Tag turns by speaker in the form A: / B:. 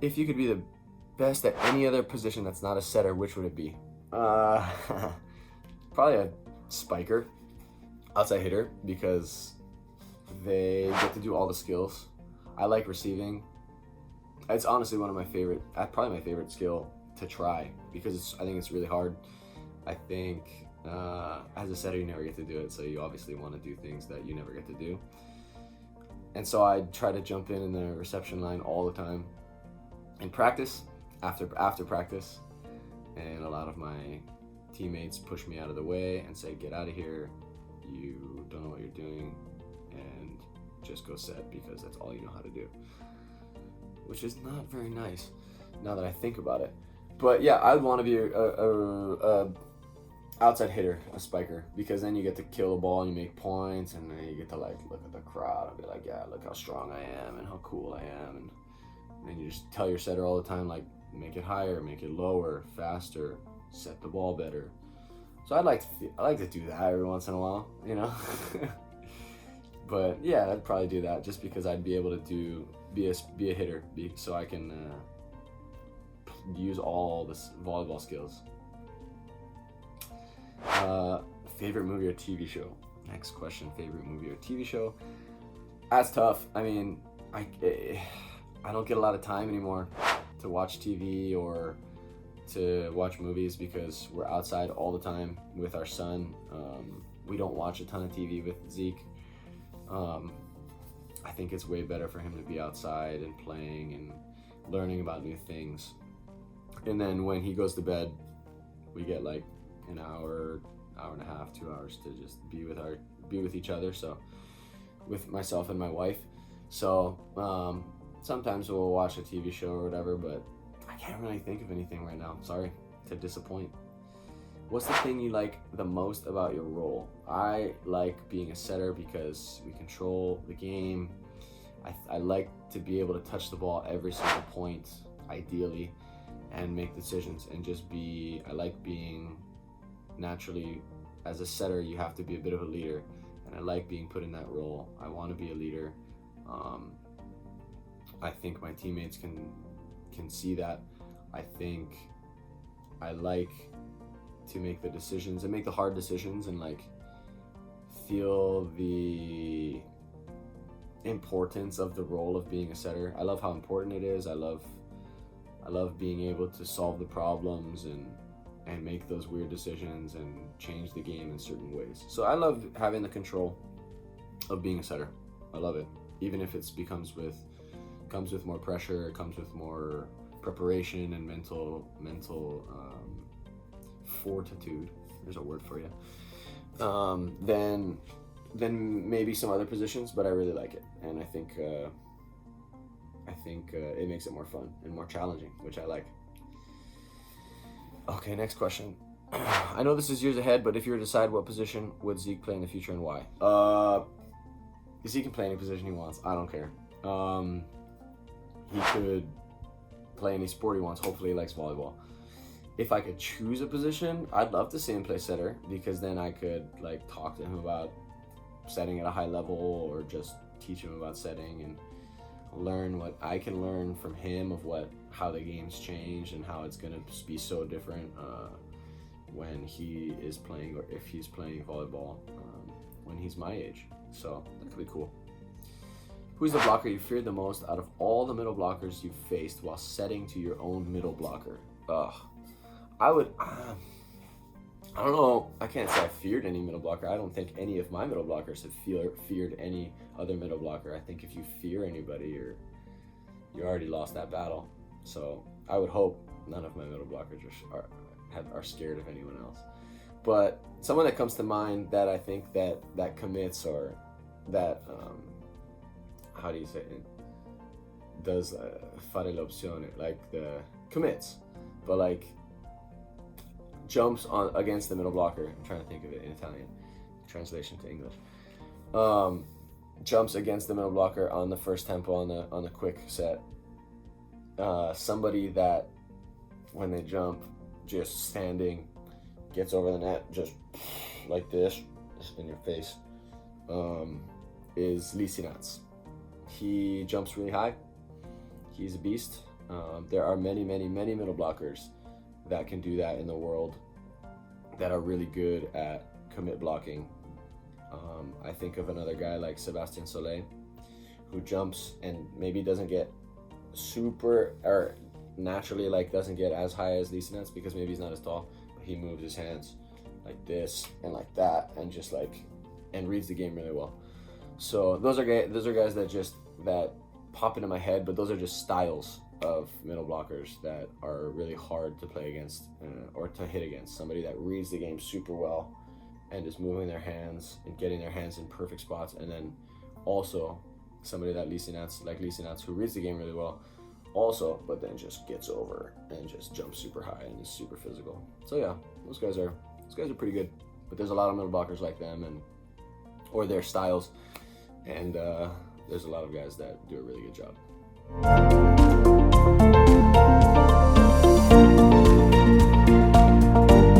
A: If you could be the best at any other position that's not a setter, which would it be? Probably a spiker, outside hitter, because they get to do all the skills. I like receiving. It's honestly one of my favorite, probably my favorite skill to try, because I think it's really hard. I think as a setter, you never get to do it, so you obviously want to do things that you never get to do. And so I try to jump in the reception line all the time in practice, after practice, and a lot of my teammates push me out of the way and say, get out of here, you don't know what you're doing, and just go set, because that's all you know how to do, which is not very nice now that I think about it. But yeah, I'd want to be a outside hitter, a spiker, because then you get to kill the ball and you make points, and then you get to like look at the crowd and be like, yeah, look how strong I am and how cool I am, and then you just tell your setter all the time, like, make it higher, make it lower, faster, set the ball better. So I like to do that every once in a while, you know. But yeah, I'd probably do that just because I'd be able to be a hitter, so I can use all this volleyball skills. Favorite movie or TV show? Next question, favorite movie or TV show? That's tough. I mean, I don't get a lot of time anymore to watch TV or to watch movies because we're outside all the time with our son. We don't watch a ton of TV with Zeke. I think it's way better for him to be outside and playing and learning about new things. And then when he goes to bed, we get like an hour and a half, 2 hours to just be with each other. So with myself and my wife. So sometimes we'll watch a TV show or whatever, but I can't really think of anything right now. Sorry to disappoint. What's the thing you like the most about your role? I like being a setter because we control the game. I like to be able to touch the ball every single point, ideally, and make decisions and just be, I like being naturally, as a setter, you have to be a bit of a leader, and I like being put in that role. I want to be a leader. I think my teammates can see that. I think I like to make the decisions and make the hard decisions and like feel the importance of the role of being a setter. I love how important it is. I love being able to solve the problems and make those weird decisions and change the game in certain ways. So I love having the control of being a setter. I love it. Even if it comes with more pressure, it comes with more preparation and mental fortitude. There's a word for you. Then maybe some other positions, but I really like it, and I think it makes it more fun and more challenging, which I like. Okay, next question. I know this is years ahead, but if you were to decide, what position would Zeke play in the future and why? Zeke can play any position he wants. I don't care. He could play any sport he wants. Hopefully he likes volleyball. If I could choose a position, I'd love to see him play setter, because then I could like talk to him about setting at a high level, or just teach him about setting and learn what I can learn from him of how the game's changed and how it's gonna be so different when he is playing, or if he's playing volleyball when he's my age. So that could be cool. Who's the blocker you feared the most out of all the middle blockers you've faced while setting to your own middle blocker? I don't know. I can't say I feared any middle blocker. I don't think any of my middle blockers have feared any other middle blocker. I think if you fear anybody, you already lost that battle. So I would hope none of my middle blockers are scared of anyone else. But someone that comes to mind that I think that commits, or that how do you say it? Does fare l'opzione, like the commits, but like jumps on against the middle blocker. I'm trying to think of it in Italian, translation to English. Jumps against the middle blocker on the first tempo on the quick set. Somebody that when they jump, just standing, gets over the net just like this, just in your face, is Lisinats. He jumps really high. He's a beast. There are many middle blockers that can do that in the world, that are really good at commit blocking. I think of another guy like Sebastien Soleil, who jumps and maybe doesn't get super, or naturally like doesn't get as high as Lisinets because maybe he's not as tall, but he moves his hands like this and like that, and just like, and reads the game really well. So those are guys that pop into my head, but those are just styles of middle blockers that are really hard to play against or to hit against. Somebody that reads the game super well and is moving their hands and getting their hands in perfect spots, and then also somebody that Lisinets, who reads the game really well also, but then just gets over and just jumps super high and is super physical. So yeah, those guys are pretty good, but there's a lot of middle blockers like them or their styles, and there's a lot of guys that do a really good job.